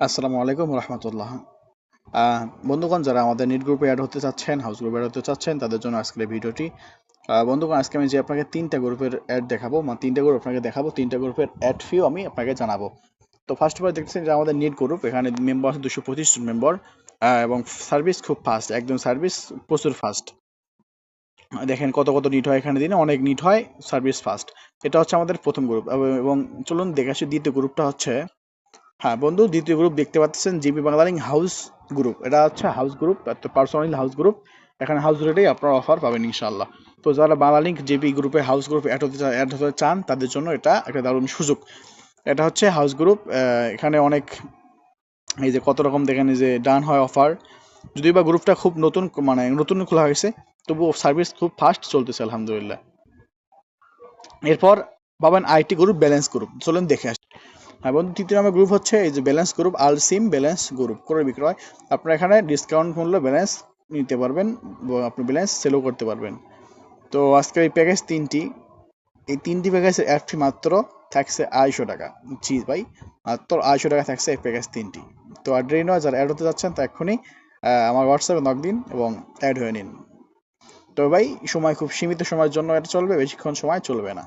আসসালামু আলাইকুম রহমতুল্লাহ। বন্ধুগণ, যারা আমাদের নিট গ্রুপে অ্যাড হতে চাচ্ছেন, হাউস গ্রুপে অ্যাড হতে চাচ্ছেন, তাদের জন্য আজকের এই ভিডিওটি। বন্ধুগণ, আজকে আমি যে আপনাকে তিনটা গ্রুপের অ্যাড দেখাবো, মানে তিনটা গ্রুপ আপনাকে দেখাবো, তিনটা গ্রুপের অ্যাড ফিও আমি আপনাকে জানাবো। তো ফার্স্ট অফ অল দেখছেন যে আমাদের নিট গ্রুপ, এখানে মেম্বার আছে 225 জন মেম্বার, এবং সার্ভিস খুব ফাস্ট, একদম সার্ভিস প্রচুর ফাস্ট। দেখেন কত কত নিট হয় এখানে, দিনে অনেক নিট হয়, সার্ভিস ফাস্ট। এটা হচ্ছে আমাদের প্রথম গ্রুপ। এবং চলুন দেখে আসি দ্বিতীয় গ্রুপটা হচ্ছে। হ্যাঁ বন্ধু, দ্বিতীয় গ্রুপ দেখতে পাচ্ছেন জিবি বাংলালিংক হাউস গ্রুপ। এটা হচ্ছে house group, personal house group. এখানে হাউস রেটেই আপনারা অফার পাবেন ইনশাল্লাহ। তো যারা বাংলালিংক জিবি গ্রুপে হাউস গ্রুপ অ্যাড হতে চান, তাদের জন্য এটা একটা দারুণ সুযোগ। এটা হচ্ছে হাউস গ্রুপ। এখানে অনেক, এই যে কত রকম দেখেন, এই যে ডান হয় অফার। যদিও বা গ্রুপটা খুব নতুন, মানে নতুন খোলা হয়েছে, তবুও সার্ভিস খুব ফাস্ট চলতেছে আলহামদুলিল্লাহ। এরপর পাবেন আইটি গ্রুপ, ব্যালেন্স গ্রুপ। চলুন দেখে আসি। হ্যাঁ বন্ধু, তৃতীয় নম্বর গ্রুপ হচ্ছে এই যে ব্যালেন্স গ্রুপ, আল সিম ব্যালেন্স গ্রুপ ক্রয় বিক্রয়। আপনারা এখানে ডিসকাউন্ট মূল্য ব্যালেন্স নিতে পারবেন, আপনি ব্যালেন্স সেলও করতে পারবেন। তো আজকের এই প্যাকেজ তিনটি, এই তিনটি প্যাকেজের অ্যাড ফি মাত্র থাকছে 250 টাকা। জি ভাই, মাত্র 250 টাকা থাকছে এই প্যাকেজ তিনটি। তো আর দেরি নয়, যারা অ্যাড হতে যাচ্ছেন তা এক্ষুনি আমার হোয়াটসঅ্যাপে নক দিন এবং অ্যাড হয়ে নিন। তো ভাই, সময় খুব সীমিত সময়ের জন্য এটা চলবে, বেশিক্ষণ সময় চলবে না।